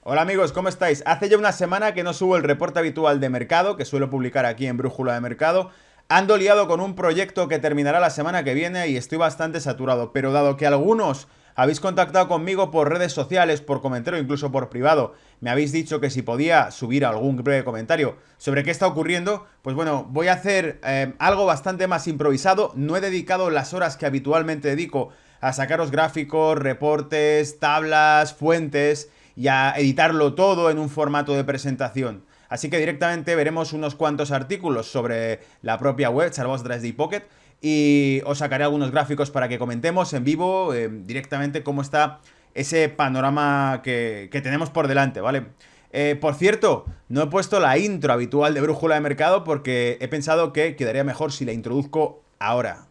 Hola amigos, ¿cómo estáis? Hace ya una semana que no subo el reporte habitual de mercado, que suelo publicar aquí en Brújula de Mercado. Ando liado con un proyecto que terminará la semana que viene y estoy bastante saturado, pero dado que algunos habéis contactado conmigo por redes sociales, por comentario, incluso por privado, me habéis dicho que si podía subir algún breve comentario sobre qué está ocurriendo, pues bueno, voy a hacer algo bastante más improvisado. No he dedicado las horas que habitualmente dedico a sacaros gráficos, reportes, tablas, fuentes y a editarlo todo en un formato de presentación. Así que directamente veremos unos cuantos artículos sobre la propia web, Charbots 3D Pocket, y os sacaré algunos gráficos para que comentemos en vivo directamente cómo está ese panorama que tenemos por delante, ¿vale? Por cierto, no he puesto la intro habitual de Brújula de Mercado porque he pensado que quedaría mejor si la introduzco ahora.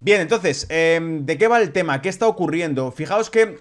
Bien, entonces, ¿de qué va el tema? ¿Qué está ocurriendo? Fijaos que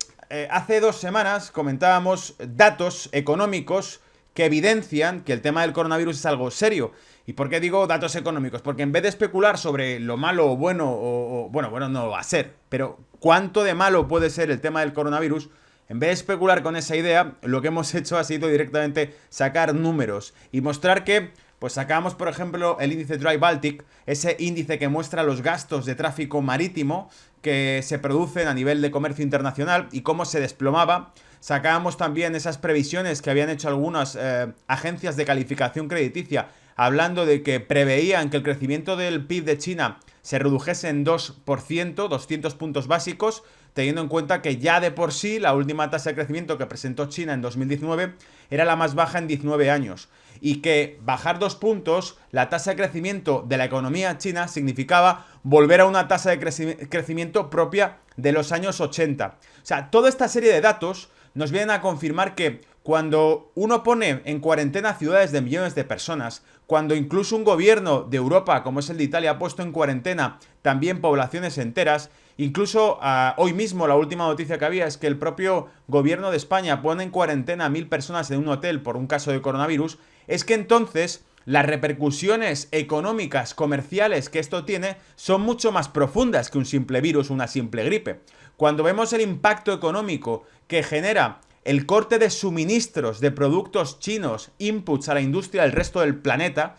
hace 2 semanas comentábamos datos económicos que evidencian que el tema del coronavirus es algo serio. ¿Y por qué digo datos económicos? Porque en vez de especular sobre lo malo o bueno, bueno no va a ser, pero cuánto de malo puede ser el tema del coronavirus, en vez de especular con esa idea, lo que hemos hecho ha sido directamente sacar números y mostrar que pues sacamos, por ejemplo, el índice Dry Baltic, ese índice que muestra los gastos de tráfico marítimo que se producen a nivel de comercio internacional y cómo se desplomaba. Sacábamos también esas previsiones que habían hecho algunas agencias de calificación crediticia, hablando de que preveían que el crecimiento del PIB de China se redujese en 2%, 200 puntos básicos, teniendo en cuenta que ya de por sí la última tasa de crecimiento que presentó China en 2019 era la más baja en 19 años. Y que bajar 2 puntos, la tasa de crecimiento de la economía china significaba volver a una tasa de crecimiento propia de los años 80. O sea, toda esta serie de datos nos vienen a confirmar que cuando uno pone en cuarentena ciudades de millones de personas, cuando incluso un gobierno de Europa, como es el de Italia, ha puesto en cuarentena también poblaciones enteras, incluso hoy mismo la última noticia que había es que el propio gobierno de España pone en cuarentena a 1000 personas en un hotel por un caso de coronavirus, es que entonces las repercusiones económicas, comerciales que esto tiene son mucho más profundas que un simple virus o una simple gripe. Cuando vemos el impacto económico que genera el corte de suministros de productos chinos, inputs a la industria del resto del planeta,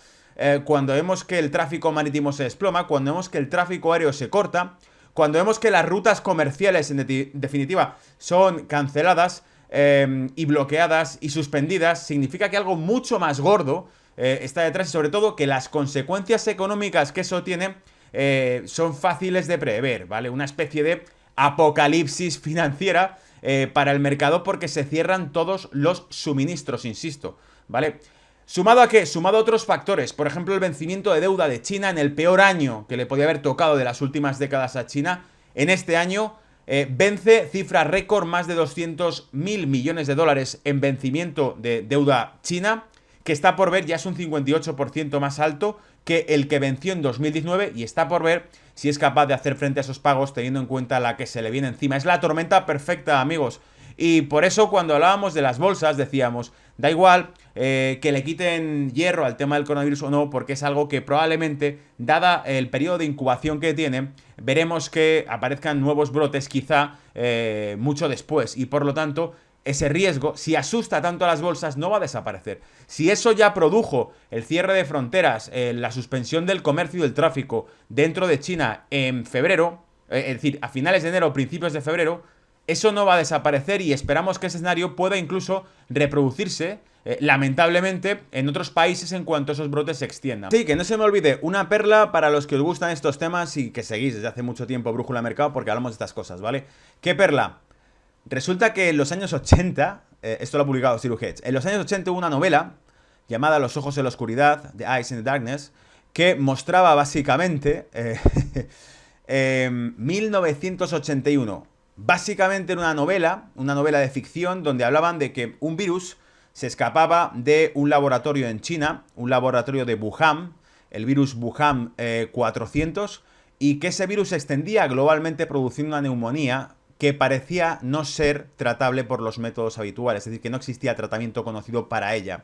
cuando vemos que el tráfico marítimo se desploma, cuando vemos que el tráfico aéreo se corta, cuando vemos que las rutas comerciales en definitiva son canceladas y bloqueadas y suspendidas, significa que algo mucho más gordo está detrás y sobre todo que las consecuencias económicas que eso tiene son fáciles de prever, ¿vale? Una especie de apocalipsis financiera para el mercado porque se cierran todos los suministros, insisto, ¿vale? ¿Sumado a qué? Sumado a otros factores, por ejemplo el vencimiento de deuda de China en el peor año que le podía haber tocado de las últimas décadas a China, en este año vence cifra récord, más de 200.000 millones de dólares en vencimiento de deuda china, que está por ver, ya es un 58% más alto que el que venció en 2019 y está por ver si es capaz de hacer frente a esos pagos teniendo en cuenta la que se le viene encima. Es la tormenta perfecta, amigos. Y por eso cuando hablábamos de las bolsas decíamos, da igual que le quiten hierro al tema del coronavirus o no, porque es algo que probablemente, dada el periodo de incubación que tiene, veremos que aparezcan nuevos brotes quizá mucho después. Y por lo tanto, ese riesgo, si asusta tanto a las bolsas, no va a desaparecer. Si eso ya produjo el cierre de fronteras, la suspensión del comercio y del tráfico dentro de China en febrero, es decir, a finales de enero o principios de febrero, eso no va a desaparecer y esperamos que ese escenario pueda incluso reproducirse, lamentablemente, en otros países en cuanto esos brotes se extiendan. Sí, que no se me olvide, una perla para los que os gustan estos temas y que seguís desde hace mucho tiempo Brújula de Mercado porque hablamos de estas cosas, ¿vale? ¿Qué perla? Resulta que en los años 80, esto lo ha publicado Zero Hedge, en los años 80 hubo una novela llamada Los ojos en la oscuridad, The Eyes in the Darkness, que mostraba básicamente 1981. Básicamente era una novela de ficción donde hablaban de que un virus se escapaba de un laboratorio en China, un laboratorio de Wuhan, el virus Wuhan 400, y que ese virus se extendía globalmente produciendo una neumonía que parecía no ser tratable por los métodos habituales, es decir, que no existía tratamiento conocido para ella.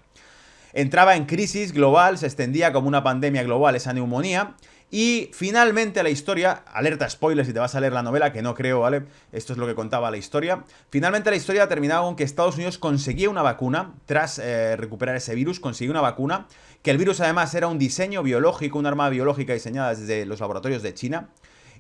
entraba en crisis global, se extendía como una pandemia global esa neumonía. Y finalmente la historia, alerta spoiler si te vas a leer la novela, que no creo, ¿vale? Esto es lo que contaba la historia. Finalmente la historia terminaba con que Estados Unidos conseguía una vacuna, tras recuperar ese virus, consiguió una vacuna, que el virus además era un diseño biológico, un arma biológica diseñada desde los laboratorios de China.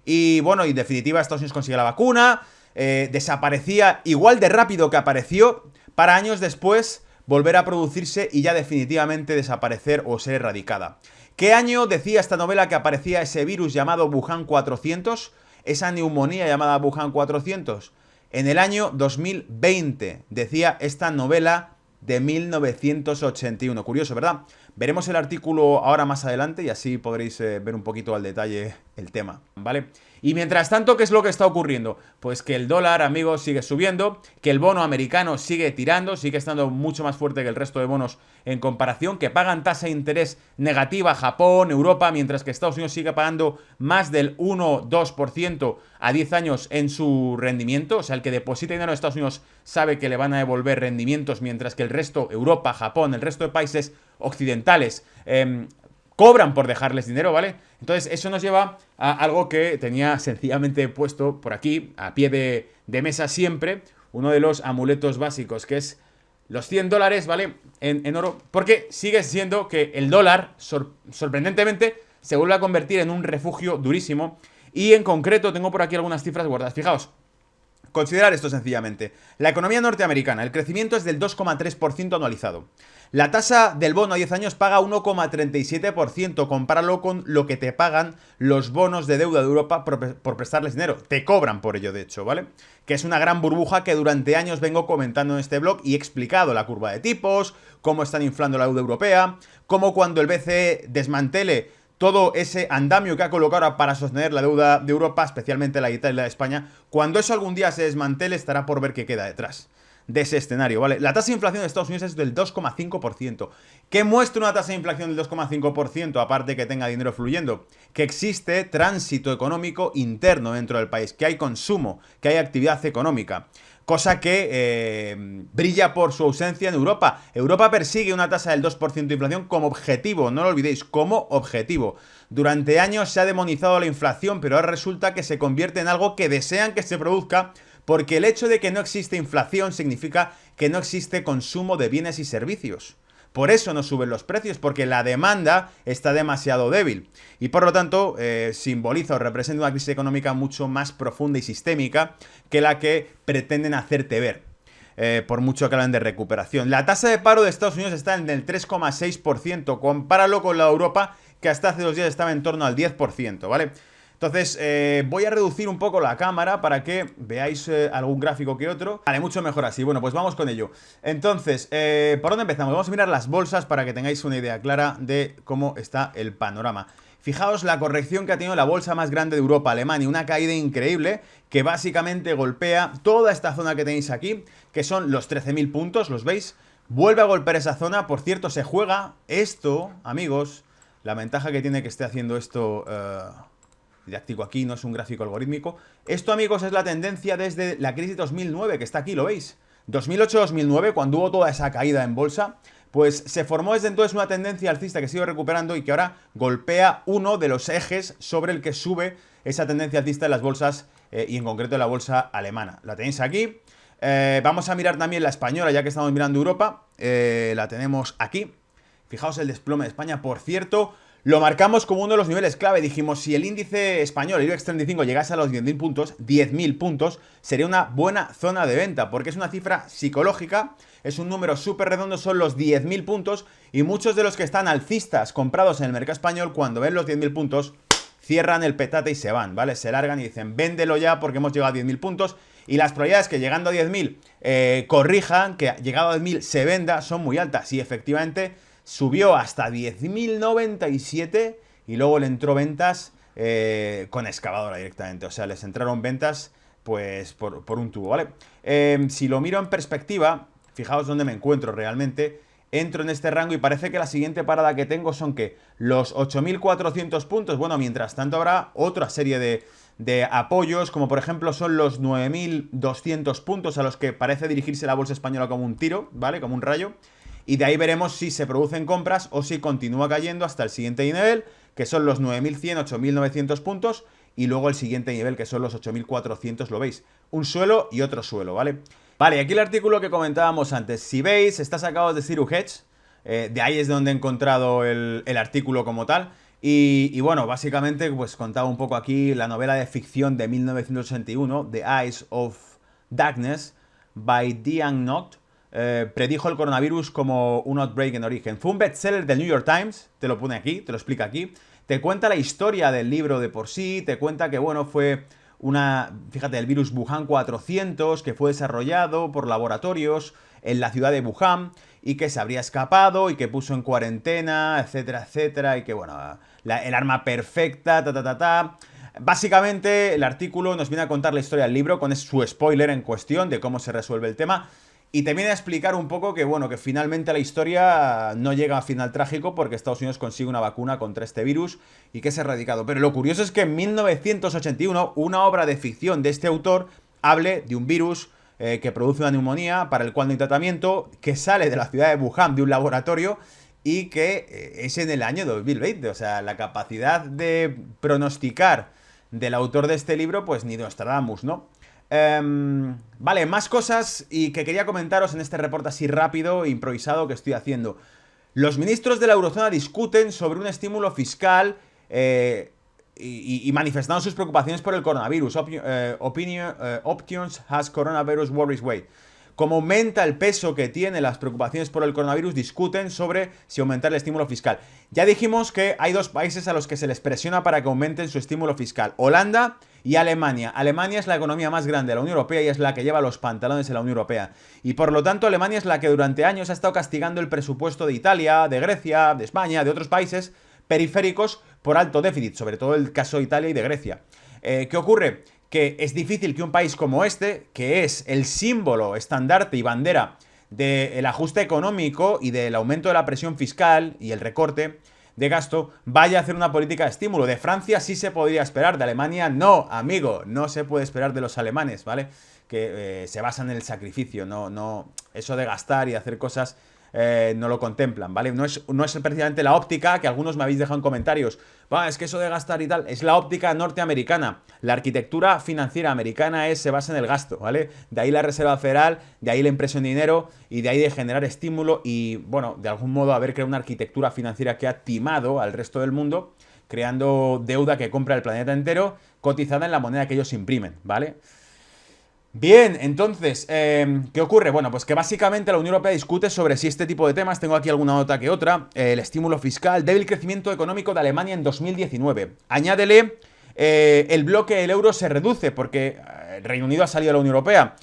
Y bueno, en definitiva Estados Unidos consiguió la vacuna, desaparecía igual de rápido que apareció, para años después volver a producirse y ya definitivamente desaparecer o ser erradicada. ¿Qué año decía esta novela que aparecía ese virus llamado Wuhan 400? Esa neumonía llamada Wuhan 400. En el año 2020, decía esta novela de 1981. Curioso, ¿verdad? Veremos el artículo ahora más adelante y así podréis ver un poquito al detalle el tema, ¿vale? Y mientras tanto, ¿qué es lo que está ocurriendo? Pues que el dólar, amigos, sigue subiendo, que el bono americano sigue tirando, sigue estando mucho más fuerte que el resto de bonos en comparación, que pagan tasa de interés negativa Japón, Europa, mientras que Estados Unidos sigue pagando más del 1-2% a 10 años en su rendimiento. O sea, el que deposita dinero en Estados Unidos sabe que le van a devolver rendimientos, mientras que el resto, Europa, Japón, el resto de países occidentales, cobran por dejarles dinero, ¿vale? Entonces eso nos lleva a algo que tenía sencillamente puesto por aquí, a pie de mesa siempre, uno de los amuletos básicos, que es los 100 dólares, ¿vale? En oro, porque sigue siendo que el dólar, sorprendentemente, se vuelve a convertir en un refugio durísimo. Y en concreto tengo por aquí algunas cifras guardadas. Fijaos. Considerar esto sencillamente. La economía norteamericana, el crecimiento es del 2,3% anualizado. La tasa del bono a 10 años paga 1,37%. Compáralo con lo que te pagan los bonos de deuda de Europa por prestarles dinero. Te cobran por ello, de hecho, ¿vale? Que es una gran burbuja que durante años vengo comentando en este blog y he explicado la curva de tipos, cómo están inflando la deuda europea, cómo cuando el BCE desmantele todo ese andamio que ha colocado ahora para sostener la deuda de Europa, especialmente la de Italia y la de España, cuando eso algún día se desmantele, estará por ver qué queda detrás de ese escenario, ¿vale? La tasa de inflación de Estados Unidos es del 2,5%. ¿Qué muestra una tasa de inflación del 2,5%? Aparte que tenga dinero fluyendo, que existe tránsito económico interno dentro del país, que hay consumo, que hay actividad económica. Cosa que brilla por su ausencia en Europa. Europa persigue una tasa del 2% de inflación como objetivo, no lo olvidéis, como objetivo. Durante años se ha demonizado la inflación, pero ahora resulta que se convierte en algo que desean que se produzca, porque el hecho de que no existe inflación significa que no existe consumo de bienes y servicios. Por eso no suben los precios, porque la demanda está demasiado débil. Y por lo tanto, simboliza o representa una crisis económica mucho más profunda y sistémica que la que pretenden hacerte ver. Por mucho que hablan de recuperación. La tasa de paro de Estados Unidos está en el 3,6%. Compáralo con la Europa, que hasta hace 2 días estaba en torno al 10%, ¿vale? Entonces, voy a reducir un poco la cámara para que veáis algún gráfico que otro. Vale, mucho mejor así. Bueno, pues vamos con ello. Entonces, ¿por dónde empezamos? Vamos a mirar las bolsas para que tengáis una idea clara de cómo está el panorama. Fijaos la corrección que ha tenido la bolsa más grande de Europa, Alemania. Una caída increíble que básicamente golpea toda esta zona que tenéis aquí, que son los 13.000 puntos, ¿los veis? Vuelve a golpear esa zona. Por cierto, se juega esto, amigos. La ventaja que tiene que esté haciendo esto... didáctico aquí, no es un gráfico algorítmico. Esto, amigos, es la tendencia desde la crisis de 2009, que está aquí, ¿lo veis? 2008-2009, cuando hubo toda esa caída en bolsa, pues se formó desde entonces una tendencia alcista que sigue recuperando y que ahora golpea uno de los ejes sobre el que sube esa tendencia alcista en las bolsas y en concreto en la bolsa alemana. La tenéis aquí. Vamos a mirar también la española, ya que estamos mirando Europa. La tenemos aquí. Fijaos el desplome de España, por cierto. Lo marcamos como uno de los niveles clave. Dijimos, si el índice español, el IBEX 35, llegase a los 10.000 puntos, sería una buena zona de venta, porque es una cifra psicológica, es un número súper redondo, son los 10.000 puntos, y muchos de los que están alcistas comprados en el mercado español, cuando ven los 10.000 puntos, cierran el petate y se van, ¿vale? Se largan y dicen, véndelo ya porque hemos llegado a 10.000 puntos, y las probabilidades que llegando a 10.000 corrijan, que llegado a 10.000 se venda, son muy altas, y efectivamente... subió hasta 10.097 y luego le entró ventas con excavadora directamente. O sea, les entraron ventas pues por un tubo, ¿vale? Si lo miro en perspectiva, fijaos dónde me encuentro realmente. Entro en este rango y parece que la siguiente parada que tengo son que los 8.400 puntos. Bueno, mientras tanto habrá otra serie de apoyos, como por ejemplo son los 9.200 puntos a los que parece dirigirse la bolsa española como un tiro, ¿vale? Como un rayo. y de ahí veremos si se producen compras o si continúa cayendo hasta el siguiente nivel, que son los 9.100, 8.900 puntos, y luego el siguiente nivel, que son los 8.400, lo veis, un suelo y otro suelo, ¿vale? Vale, aquí el artículo que comentábamos antes, si veis, está sacado de Zero Hedge, de ahí es donde he encontrado el artículo como tal. Y bueno, básicamente pues contaba un poco aquí la novela de ficción de 1981, The Eyes of Darkness, by Diane Knott. Predijo el coronavirus como un outbreak en origen. Fue un bestseller del New York Times, te lo pone aquí, te lo explica aquí. Te cuenta la historia del libro de por sí, te cuenta que, bueno, fue fíjate, el virus Wuhan 400, que fue desarrollado por laboratorios en la ciudad de Wuhan y que se habría escapado y que puso en cuarentena, etcétera, etcétera, y que, bueno, el arma perfecta, Básicamente, el artículo nos viene a contar la historia del libro con su spoiler en cuestión de cómo se resuelve el tema. Y te viene a explicar un poco que, bueno, que finalmente la historia no llega a final trágico porque Estados Unidos consigue una vacuna contra este virus y que es erradicado. Pero lo curioso es que en 1981, una obra de ficción de este autor hable de un virus que produce una neumonía para el cual no hay tratamiento, que sale de la ciudad de Wuhan, de un laboratorio, y que es en el año 2020. O sea, la capacidad de pronosticar del autor de este libro, pues ni Nostradamus, ¿no? Vale, más cosas y que quería comentaros en este reporte así rápido e improvisado que estoy haciendo. Los ministros de la eurozona discuten sobre un estímulo fiscal y manifestando sus preocupaciones por el coronavirus. Options has coronavirus worries weight. Como aumenta el peso que tiene las preocupaciones por el coronavirus, discuten sobre si aumentar el estímulo fiscal. Ya dijimos que hay dos países a los que se les presiona para que aumenten su estímulo fiscal: Holanda y Alemania. Alemania es la economía más grande de la Unión Europea y es la que lleva los pantalones en la Unión Europea. Y por lo tanto, Alemania es la que durante años ha estado castigando el presupuesto de Italia, de Grecia, de España, de otros países periféricos por alto déficit, sobre todo el caso de Italia y de Grecia. ¿Qué ocurre? Que es difícil que un país como este, que es el símbolo, estandarte y bandera del ajuste económico y del aumento de la presión fiscal y el recorte de gasto, vaya a hacer una política de estímulo. De Francia sí se podría esperar, de Alemania no, amigo, no se puede esperar de los alemanes, ¿vale? Que se basan en el sacrificio, no, eso de gastar y hacer cosas no lo contemplan, ¿vale? No es precisamente la óptica que algunos me habéis dejado en comentarios. Es que eso de gastar y tal, es la óptica norteamericana. La arquitectura financiera americana se basa en el gasto, ¿vale? De ahí la Reserva Federal, de ahí la impresión de dinero y de ahí de generar estímulo y, bueno, de algún modo haber creado una arquitectura financiera que ha timado al resto del mundo, creando deuda que compra el planeta entero, cotizada en la moneda que ellos imprimen, ¿vale? Bien, entonces, ¿qué ocurre? Bueno, pues que básicamente la Unión Europea discute sobre si este tipo de temas, tengo aquí alguna nota que otra, el estímulo fiscal, débil crecimiento económico de Alemania en 2019. Añádele, el bloque del euro se reduce porque Reino Unido ha salido de la Unión Europea.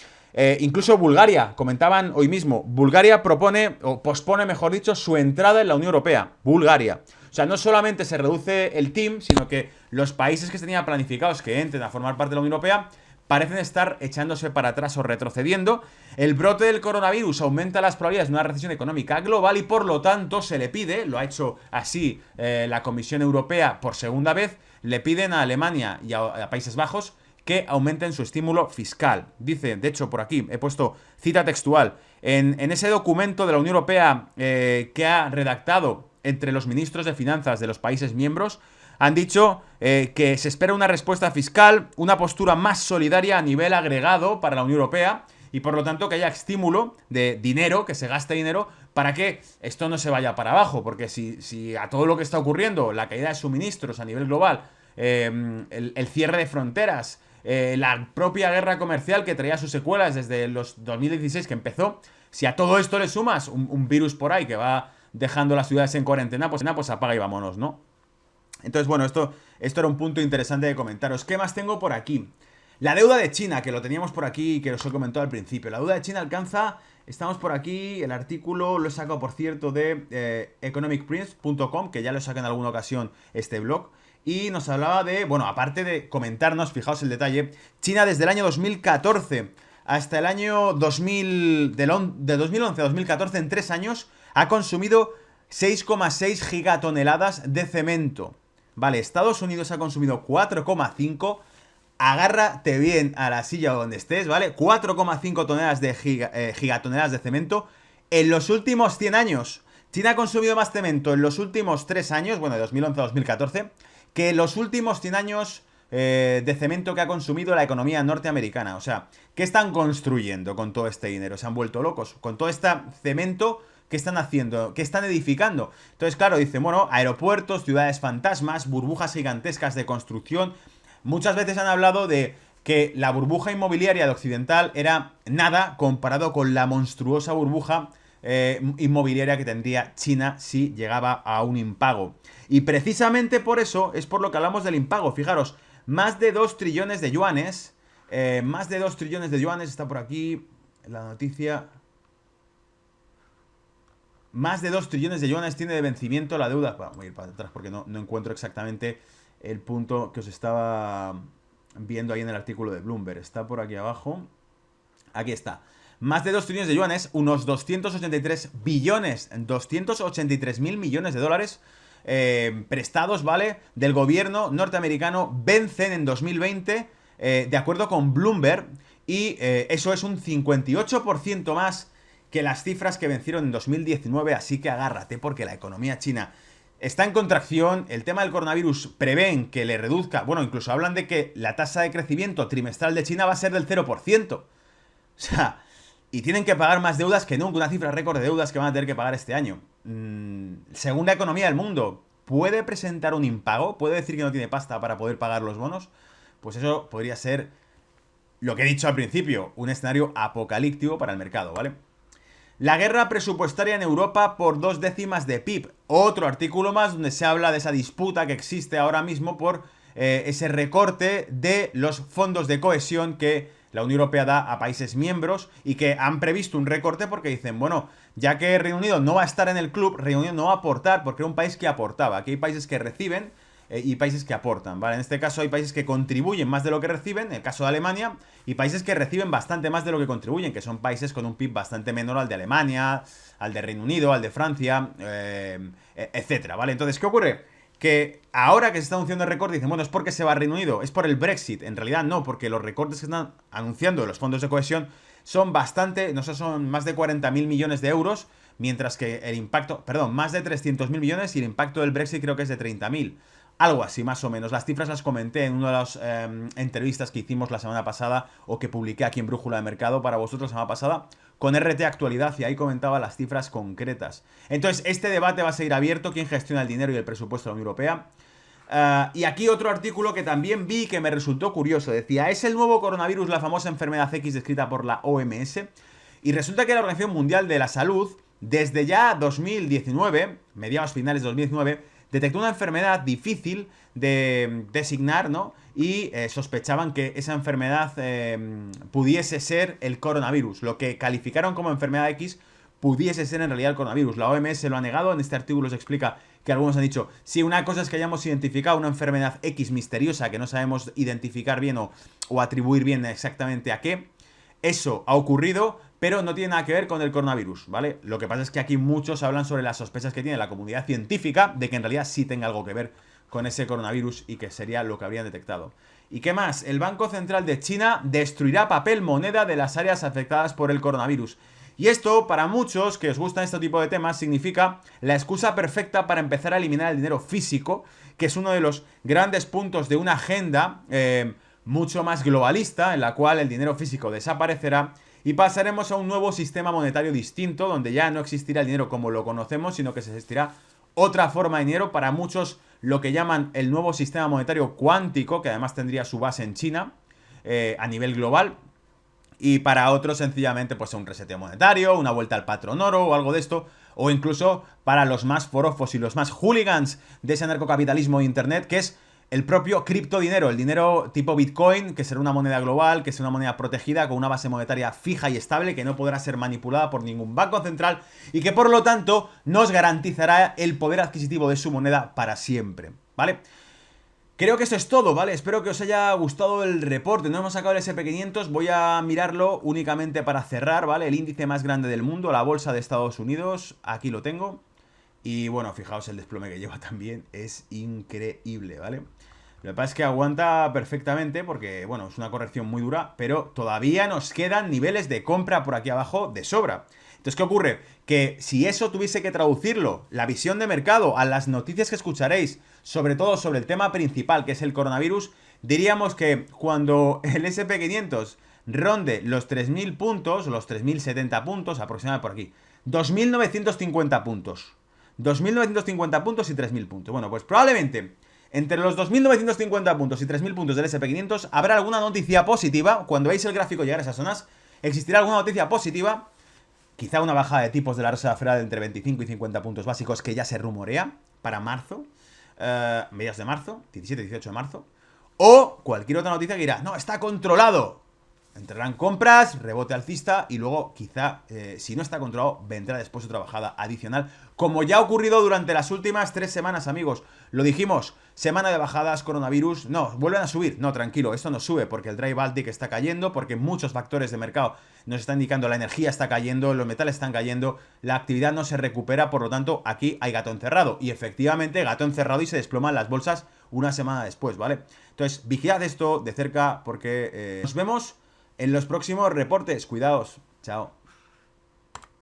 Incluso Bulgaria, comentaban hoy mismo, Bulgaria propone, o pospone, mejor dicho, su entrada en la Unión Europea. Bulgaria. O sea, no solamente se reduce el TIM, sino que los países que se tenían planificados que entren a formar parte de la Unión Europea parecen estar echándose para atrás o retrocediendo. El brote del coronavirus aumenta las probabilidades de una recesión económica global y por lo tanto se le pide, lo ha hecho así la Comisión Europea por segunda vez, le piden a Alemania y a Países Bajos que aumenten su estímulo fiscal. Dice, de hecho por aquí he puesto cita textual, en ese documento de la Unión Europea que ha redactado entre los ministros de finanzas de los países miembros, han dicho que se espera una respuesta fiscal, una postura más solidaria a nivel agregado para la Unión Europea y por lo tanto que haya estímulo de dinero, que se gaste dinero para que esto no se vaya para abajo, porque si a todo lo que está ocurriendo, la caída de suministros a nivel global, el cierre de fronteras, la propia guerra comercial que traía sus secuelas desde los 2016 que empezó, si a todo esto le sumas un virus por ahí que va dejando las ciudades en cuarentena, pues apaga y vámonos, ¿no? Entonces, bueno, esto era un punto interesante de comentaros. ¿Qué más tengo por aquí? La deuda de China, que lo teníamos por aquí y que os he comentado al principio. La deuda de China alcanza, estamos por aquí, el artículo lo he sacado, por cierto, de economicprince.com, que ya lo saqué en alguna ocasión este blog. Y nos hablaba de, bueno, aparte de comentarnos, fijaos el detalle, China desde el año 2014 hasta el año 2000, de 2011 a 2014, en 3 años, ha consumido 6,6 gigatoneladas de cemento. Vale, Estados Unidos ha consumido 4,5. Agárrate bien a la silla donde estés, ¿vale? 4,5 toneladas de gigatoneladas de cemento. En los últimos 100 años, China ha consumido más cemento en los últimos 3 años, bueno, de 2011 a 2014, que en los últimos 100 años de cemento que ha consumido la economía norteamericana. O sea, ¿qué están construyendo con todo este dinero? Se han vuelto locos. Con todo este cemento, ¿qué están haciendo? ¿Qué están edificando? Entonces, claro, dicen, bueno, aeropuertos, ciudades fantasmas, burbujas gigantescas de construcción. Muchas veces han hablado de que la burbuja inmobiliaria de Occidental era nada comparado con la monstruosa burbuja inmobiliaria que tendría China si llegaba a un impago. Y precisamente por eso es por lo que hablamos del impago. Fijaros, más de 2 trillones de yuanes. Más de 2 trillones de yuanes. Está por aquí la noticia. Más de 2 trillones de yuanes tiene de vencimiento la deuda. Bueno, voy a ir para atrás porque no encuentro exactamente el punto que os estaba viendo ahí en el artículo de Bloomberg. Está por aquí abajo. Aquí está. Más de 2 trillones de yuanes, unos 283 billones, 283 mil millones de dólares prestados, ¿vale? Del gobierno norteamericano vencen en 2020, de acuerdo con Bloomberg, y eso es un 58% más que las cifras que vencieron en 2019, así que agárrate porque la economía china está en contracción. El tema del coronavirus prevén que le reduzca, bueno, incluso hablan de que la tasa de crecimiento trimestral de China va a ser del 0%. O sea, y tienen que pagar más deudas que nunca, una cifra récord de deudas que van a tener que pagar este año. Según la economía del mundo, ¿puede presentar un impago? ¿Puede decir que no tiene pasta para poder pagar los bonos? Pues eso podría ser, lo que he dicho al principio, un escenario apocalíptico para el mercado, ¿vale? La guerra presupuestaria en Europa por 2 décimas de PIB. Otro artículo más donde se habla de esa disputa que existe ahora mismo por ese recorte de los fondos de cohesión que la Unión Europea da a países miembros y que han previsto un recorte porque dicen, bueno, ya que Reino Unido no va a estar en el club, Reino Unido no va a aportar porque era un país que aportaba. Aquí hay países que reciben y países que aportan, ¿vale? En este caso hay países que contribuyen más de lo que reciben, en el caso de Alemania, y países que reciben bastante más de lo que contribuyen, que son países con un PIB bastante menor al de Alemania, al de Reino Unido, al de Francia, etcétera, ¿vale? Entonces, ¿qué ocurre? Que ahora que se está anunciando el recorte, dicen, bueno, es porque se va a Reino Unido, es por el Brexit. En realidad no, porque los recortes que están anunciando de los fondos de cohesión son bastante, no sé, son más de 40.000 millones de euros, mientras que el impacto, perdón, más de 300.000 millones y el impacto del Brexit creo que es de 30.000. Algo así, más o menos. Las cifras las comenté en una de las entrevistas que hicimos la semana pasada o que publiqué aquí en Brújula de Mercado para vosotros la semana pasada con RT Actualidad y ahí comentaba las cifras concretas. Entonces, este debate va a seguir abierto. ¿Quién gestiona el dinero y el presupuesto de la Unión Europea? Y aquí otro artículo que también vi que me resultó curioso. Decía, ¿es el nuevo coronavirus la famosa enfermedad X descrita por la OMS? Y resulta que la Organización Mundial de la Salud, desde ya 2019, mediados finales de 2019, detectó una enfermedad difícil de designar, ¿no? Y sospechaban que esa enfermedad pudiese ser el coronavirus. Lo que calificaron como enfermedad X pudiese ser en realidad el coronavirus. La OMS lo ha negado. En este artículo se explica que algunos han dicho, sí, una cosa es que hayamos identificado una enfermedad X misteriosa que no sabemos identificar bien o atribuir bien exactamente a qué. Eso ha ocurrido, pero no tiene nada que ver con el coronavirus, ¿vale? Lo que pasa es que aquí muchos hablan sobre las sospechas que tiene la comunidad científica de que en realidad sí tenga algo que ver con ese coronavirus y que sería lo que habrían detectado. ¿Y qué más? El Banco Central de China destruirá papel moneda de las áreas afectadas por el coronavirus. Y esto, para muchos que os gustan este tipo de temas, significa la excusa perfecta para empezar a eliminar el dinero físico, que es uno de los grandes puntos de una agenda mucho más globalista, en la cual el dinero físico desaparecerá y pasaremos a un nuevo sistema monetario distinto, donde ya no existirá el dinero como lo conocemos, sino que se existirá otra forma de dinero. Para muchos lo que llaman el nuevo sistema monetario cuántico, que además tendría su base en China, a nivel global. Y para otros sencillamente pues un reseteo monetario, una vuelta al patrón oro o algo de esto. O incluso para los más forofos y los más hooligans de ese narcocapitalismo de internet, que es el propio criptodinero, el dinero tipo Bitcoin, que será una moneda global, que será una moneda protegida con una base monetaria fija y estable, que no podrá ser manipulada por ningún banco central y que por lo tanto nos garantizará el poder adquisitivo de su moneda para siempre, ¿vale? Creo que eso es todo, ¿vale? Espero que os haya gustado el reporte. No hemos sacado el SP500, voy a mirarlo únicamente para cerrar, ¿vale? El índice más grande del mundo, la bolsa de Estados Unidos, aquí lo tengo. Y bueno, fijaos el desplome que lleva también, es increíble, ¿vale? Lo que pasa es que aguanta perfectamente porque, bueno, es una corrección muy dura, pero todavía nos quedan niveles de compra por aquí abajo de sobra. Entonces, ¿qué ocurre? Que si eso tuviese que traducirlo, la visión de mercado, a las noticias que escucharéis, sobre todo sobre el tema principal, que es el coronavirus, diríamos que cuando el SP500 ronde los 3.000 puntos, los 3.070 puntos, aproximadamente por aquí, 2.950 puntos. 2.950 puntos y 3.000 puntos. Bueno, pues probablemente entre los 2.950 puntos y 3.000 puntos del SP500 habrá alguna noticia positiva. Cuando veáis el gráfico llegar a esas zonas, existirá alguna noticia positiva. Quizá una bajada de tipos de la Reserva Federal entre 25 y 50 puntos básicos que ya se rumorea para marzo, mediados de marzo, 17 y 18 de marzo. O cualquier otra noticia que dirá, no, está controlado. Entrarán compras, rebote alcista y luego quizá, si no está controlado, vendrá después otra bajada adicional, como ya ha ocurrido durante las últimas 3 semanas, amigos. Lo dijimos, semana de bajadas, coronavirus, no, vuelven a subir. No, tranquilo, esto no sube porque el Dry Baltic está cayendo, porque muchos factores de mercado nos están indicando la energía está cayendo, los metales están cayendo, la actividad no se recupera, por lo tanto, aquí hay gato encerrado. Y efectivamente, gato encerrado y se desploman las bolsas una semana después, ¿vale? Entonces, vigilad esto de cerca porque nos vemos en los próximos reportes. Cuidaos. Chao.